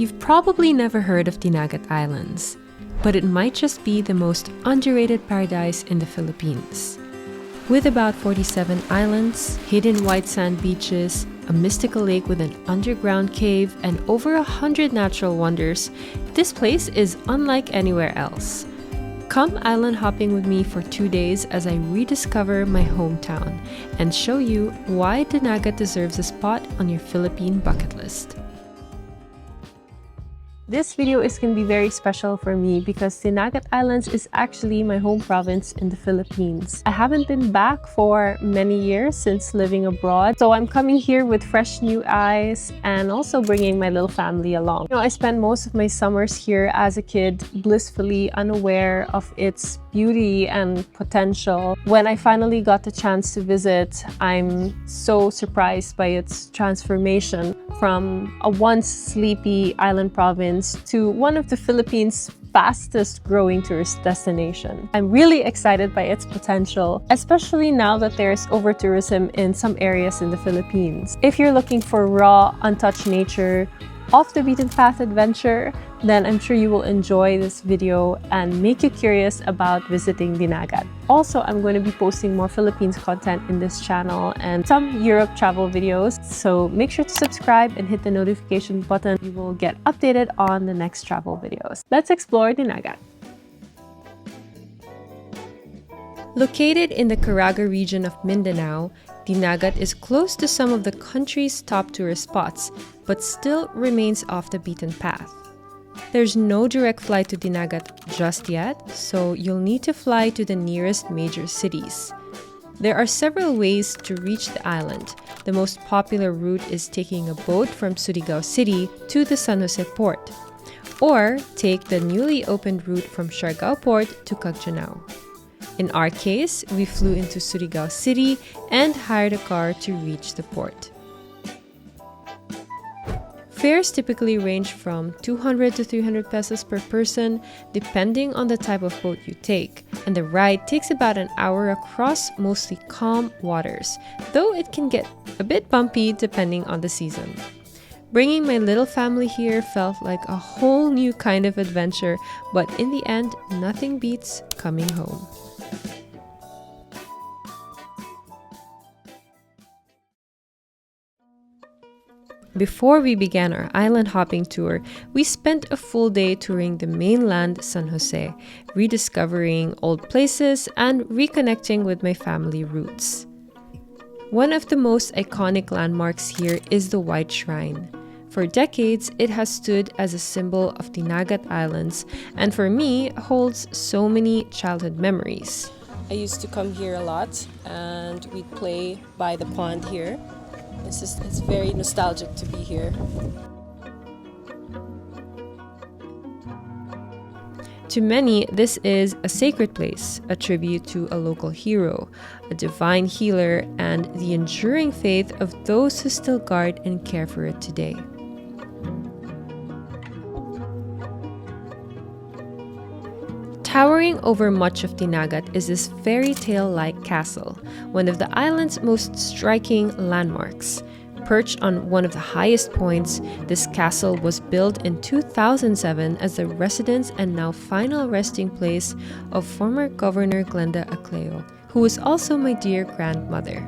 You've probably never heard of Dinagat Islands, but it might just be the most underrated paradise in the Philippines. With about 47 islands, hidden white sand beaches, a mystical lake with an underground cave, and over 100 natural wonders, this place is unlike anywhere else. Come island hopping with me for 2 days as I rediscover my hometown and show you why Dinagat deserves a spot on your Philippine bucket list. This video is going to be very special for me because Dinagat Islands is actually my home province in the Philippines. I haven't been back for many years since living abroad, so I'm coming here with fresh new eyes and also bringing my little family along. I spent most of my summers here as a kid, blissfully unaware of its beauty and potential. When I finally got the chance to visit, I'm so surprised by its transformation from a once sleepy island province to one of the Philippines' fastest growing tourist destination. I'm really excited by its potential, especially now that there's over-tourism in some areas in the Philippines. If you're looking for raw, untouched nature, off-the-beaten-path adventure, then I'm sure you will enjoy this video and make you curious about visiting Dinagat. Also, I'm going to be posting more Philippines content in this channel and some Europe travel videos, so make sure to subscribe and hit the notification button. You will get updated on the next travel videos. Let's explore Dinagat. Located in the Caraga region of Mindanao, Dinagat is close to some of the country's top tourist spots, but still remains off the beaten path. There's no direct flight to Dinagat just yet, so you'll need to fly to the nearest major cities. There are several ways to reach the island. The most popular route is taking a boat from Surigao City to the San Jose port, or take the newly opened route from Siargao port to Cagjanao. In our case, we flew into Surigao City and hired a car to reach the port. Fares typically range from 200 to 300 pesos per person, depending on the type of boat you take, and the ride takes about an hour across mostly calm waters, though it can get a bit bumpy depending on the season. Bringing my little family here felt like a whole new kind of adventure, but in the end, nothing beats coming home. Before we began our island hopping tour, we spent a full day touring the mainland San Jose, rediscovering old places and reconnecting with my family roots. One of the most iconic landmarks here is the White Shrine. For decades, it has stood as a symbol of Dinagat Islands, and for me, holds so many childhood memories. I used to come here a lot, and we'd play by the pond here. It's very nostalgic to be here. To many, this is a sacred place, a tribute to a local hero, a divine healer, and the enduring faith of those who still guard and care for it today. Towering over much of Dinagat is this fairy tale-like castle, one of the island's most striking landmarks. Perched on one of the highest points, this castle was built in 2007 as the residence and now final resting place of former Governor Glenda Acleo, who was also my dear grandmother.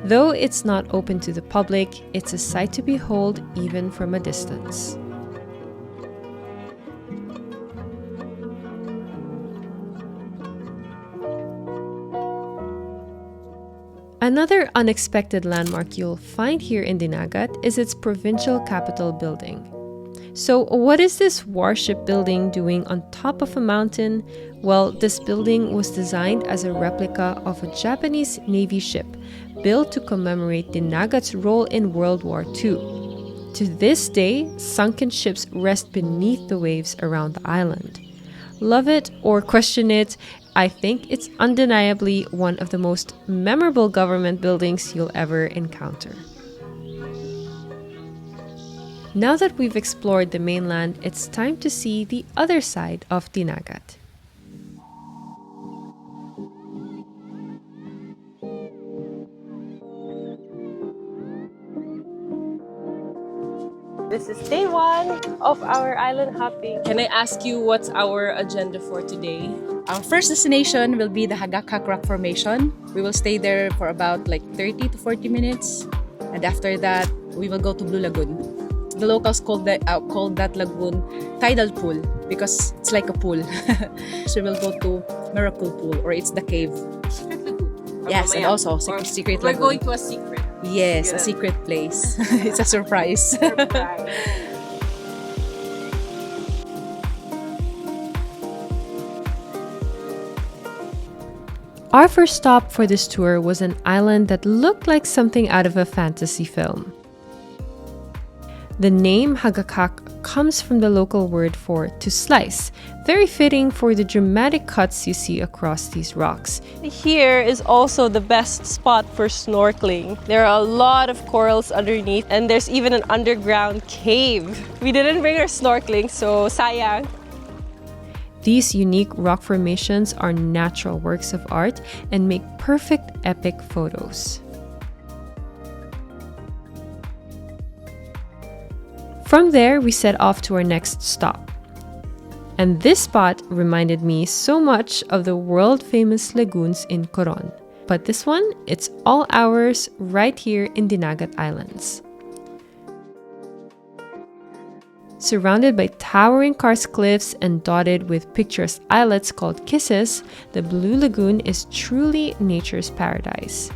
Though it's not open to the public, it's a sight to behold even from a distance. Another unexpected landmark you'll find here in Dinagat is its provincial capitol building. So what is this warship building doing on top of a mountain? Well, this building was designed as a replica of a Japanese Navy ship built to commemorate Dinagat's role in World War II. To this day, sunken ships rest beneath the waves around the island. Love it or question it, I think it's undeniably one of the most memorable government buildings you'll ever encounter. Now that we've explored the mainland, it's time to see the other side of Dinagat. This this is day 1 of our island hopping. Can I ask you what's our agenda for today? Our first destination will be the Hagakhak Rock formation. We will stay there for about like 30 to 40 minutes. And after that, we will go to Blue Lagoon. The locals call that lagoon tidal pool because it's like a pool. So we'll go to Miracle Pool, or it's the cave. Secret lagoon. Yes, and also secret We're lagoon. going to a secret. Yes, Yeah. a secret place. It's a surprise. Our first stop for this tour was an island that looked like something out of a fantasy film. The name Hagakhak comes from the local word for to slice, very fitting for the dramatic cuts you see across these rocks. Here is also the best spot for snorkeling. There are a lot of corals underneath, and there's even an underground cave. We didn't bring our snorkeling, so sayang. These unique rock formations are natural works of art and make perfect epic photos. From there, we set off to our next stop. And this spot reminded me so much of the world-famous lagoons in Coron. But this one, it's all ours right here in Dinagat Islands. Surrounded by towering karst cliffs and dotted with picturesque islets called kisses, the Blue Lagoon is truly nature's paradise.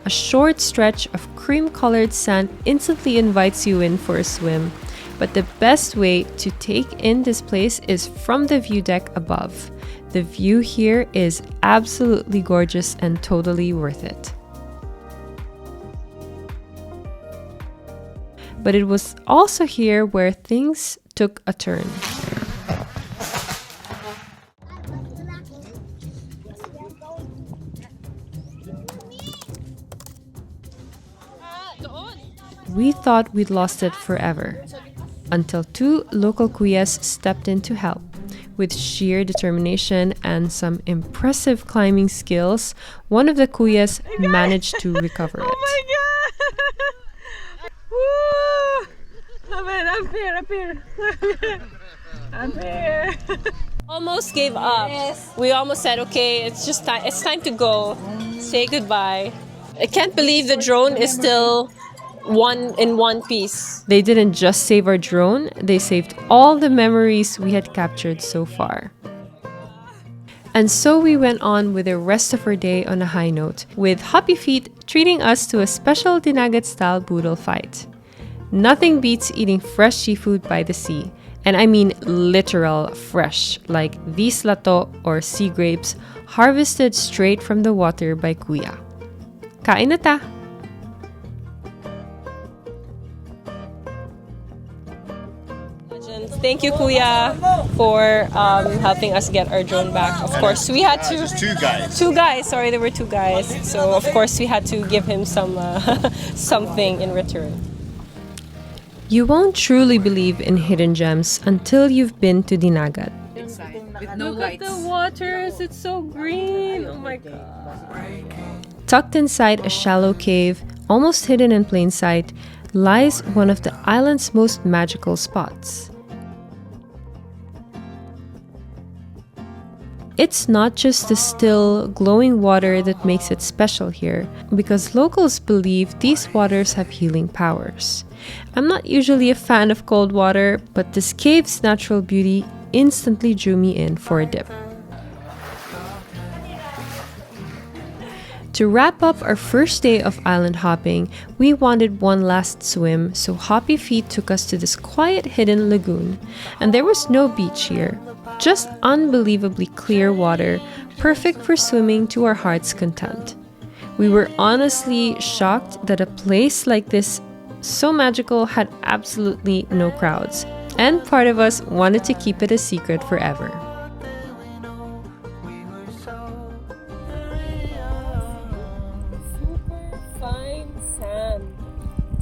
A short stretch of cream-colored sand instantly invites you in for a swim, but the best way to take in this place is from the view deck above. The view here is absolutely gorgeous and totally worth it. But it was also here where things took a turn. We thought we'd lost it forever, until 2 local kuyas stepped in to help. With sheer determination and some impressive climbing skills, one of the kuyas managed to recover it. Oh my god! Woo! Up here. Almost gave up. Yes. We almost said, okay, it's time to go. Say goodbye. I can't believe the drone is still in one piece. They didn't just save our drone, they saved all the memories we had captured so far. And so we went on with the rest of our day on a high note, with Happy Feet treating us to a special Dinagat-style boodle fight. Nothing beats eating fresh seafood by the sea. And I mean literal fresh, like these lato or sea grapes harvested straight from the water by Kuya. Kain na ta! Thank you, Kuya, for helping us get our drone back. Of course, we had to... Just 2 guys. 2 guys, sorry, there were 2 guys. So, of course, we had to give him some something in return. You won't truly believe in hidden gems until you've been to Dinagat. With no lights. Look at the waters, it's so green. Oh my god. Tucked inside a shallow cave, almost hidden in plain sight, lies one of the island's most magical spots. It's not just the still, glowing water that makes it special here, because locals believe these waters have healing powers. I'm not usually a fan of cold water, but this cave's natural beauty instantly drew me in for a dip. To wrap up our first day of island hopping, we wanted one last swim, so Happy Feet took us to this quiet hidden lagoon. And there was no beach here, just unbelievably clear water, perfect for swimming to our heart's content. We were honestly shocked that a place like this, so magical, had absolutely no crowds. And part of us wanted to keep it a secret forever.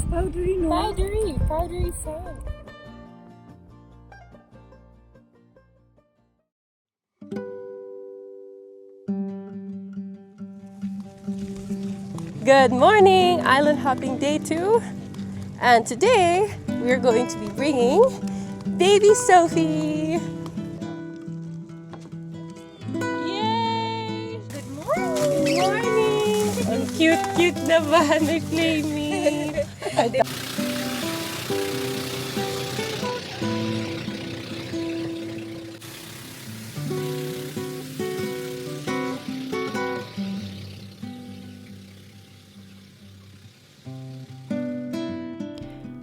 Powdery, no? Powdery sand. Good morning, island hopping day 2. And today we're going to be bringing baby Sophie. Yay! Good morning! Good morning! Ang cute naman, may playmate.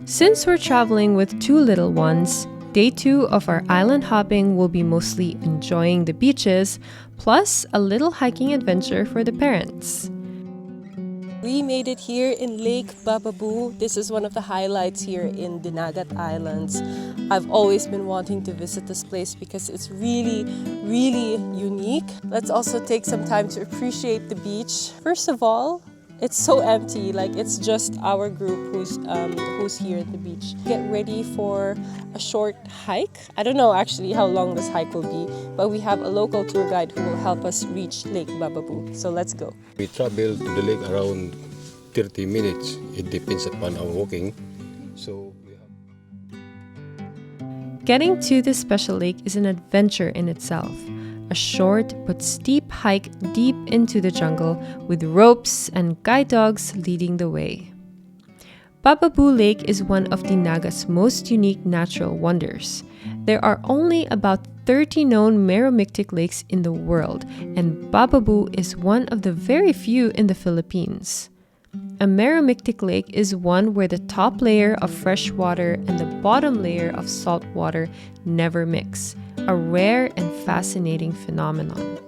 Since we're traveling with 2 little ones, day 2 of our island hopping will be mostly enjoying the beaches, plus a little hiking adventure for the parents. We made it here in Lake Bababu. This is one of the highlights here in Dinagat Islands. I've always been wanting to visit this place because it's really unique. Let's also take some time to appreciate the beach. First of all, it's so empty, like it's just our group who's here at the beach. Get ready for a short hike. I don't know actually how long this hike will be, but we have a local tour guide who will help us reach Lake Bababu. So let's go. We travel to the lake around 30 minutes. It depends upon our walking. So we have... Getting to this special lake is an adventure in itself. A short but steep hike deep into the jungle with ropes and guide dogs leading the way. Bababu Lake is one of Dinagat's most unique natural wonders. There are only about 30 known meromictic lakes in the world, and Bababu is one of the very few in the Philippines. A meromictic lake is one where the top layer of fresh water and the bottom layer of salt water never mix. A rare and fascinating phenomenon.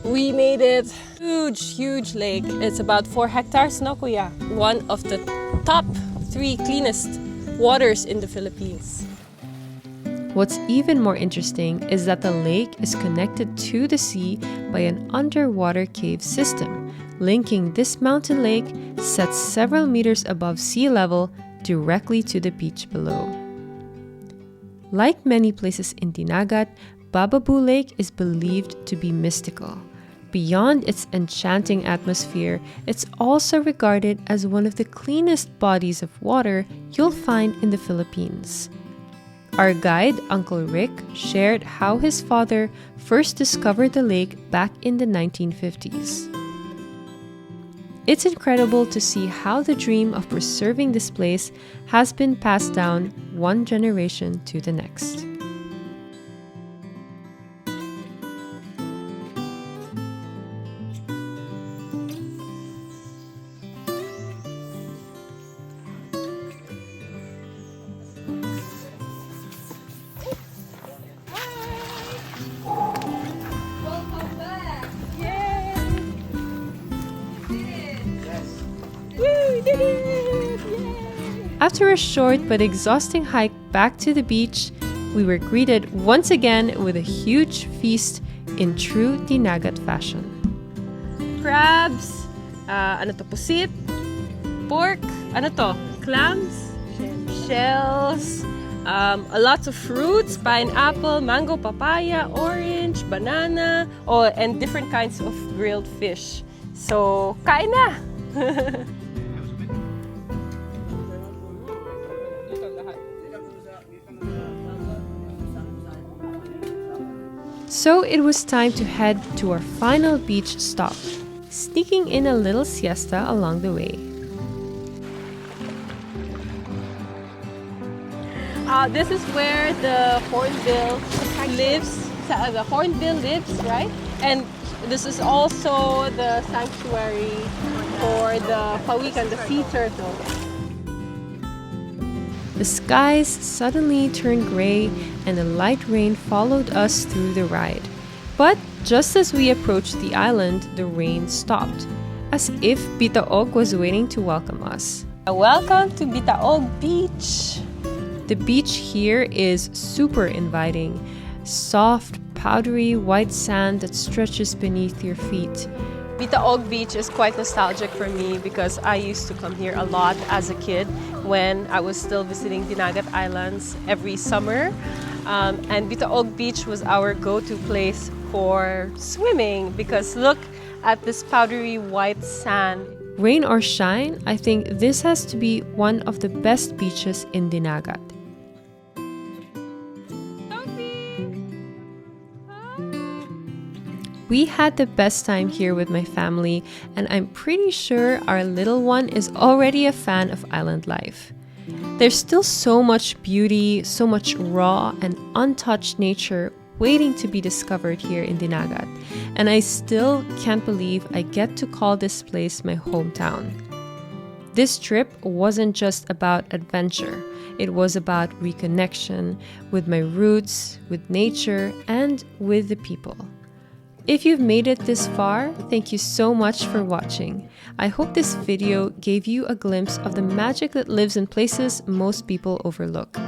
We made it. Huge lake. It's about 4 hectares, no kuya? One of the top 3 cleanest waters in the Philippines. What's even more interesting is that the lake is connected to the sea by an underwater cave system, linking this mountain lake set several meters above sea level directly to the beach below. Like many places in Dinagat, Bababu Lake is believed to be mystical. Beyond its enchanting atmosphere, it's also regarded as one of the cleanest bodies of water you'll find in the Philippines. Our guide, Uncle Rick, shared how his father first discovered the lake back in the 1950s. It's incredible to see how the dream of preserving this place has been passed down one generation to the next. After a short but exhausting hike back to the beach, we were greeted once again with a huge feast in true Dinagat fashion. Crabs, pusit, pork, clams, shells, lots of fruits, pineapple, mango, papaya, orange, banana, and different kinds of grilled fish. So, kain na! So it was time to head to our final beach stop, sneaking in a little siesta along the way. This is where the hornbill lives. The hornbill lives, right? And this is also the sanctuary for the pawikan, the sea turtle. The skies suddenly turned gray and a light rain followed us through the ride. But just as we approached the island, the rain stopped, as if Bitaog was waiting to welcome us. Welcome to Bitaog Beach! The beach here is super inviting. Soft, powdery white sand that stretches beneath your feet. Bitaog Beach is quite nostalgic for me because I used to come here a lot as a kid when I was still visiting Dinagat Islands every summer. And Bitaog Beach was our go-to place for swimming because look at this powdery white sand. Rain or shine, I think this has to be one of the best beaches in Dinagat. We had the best time here with my family, and I'm pretty sure our little one is already a fan of island life. There's still so much beauty, so much raw and untouched nature waiting to be discovered here in Dinagat, and I still can't believe I get to call this place my hometown. This trip wasn't just about adventure, it was about reconnection with my roots, with nature, and with the people. If you've made it this far, thank you so much for watching. I hope this video gave you a glimpse of the magic that lives in places most people overlook.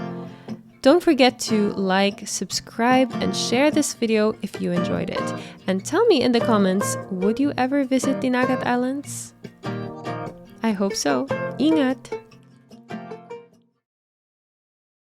Don't forget to like, subscribe, and share this video if you enjoyed it. And tell me in the comments, would you ever visit Dinagat Islands? I hope so. Ingat!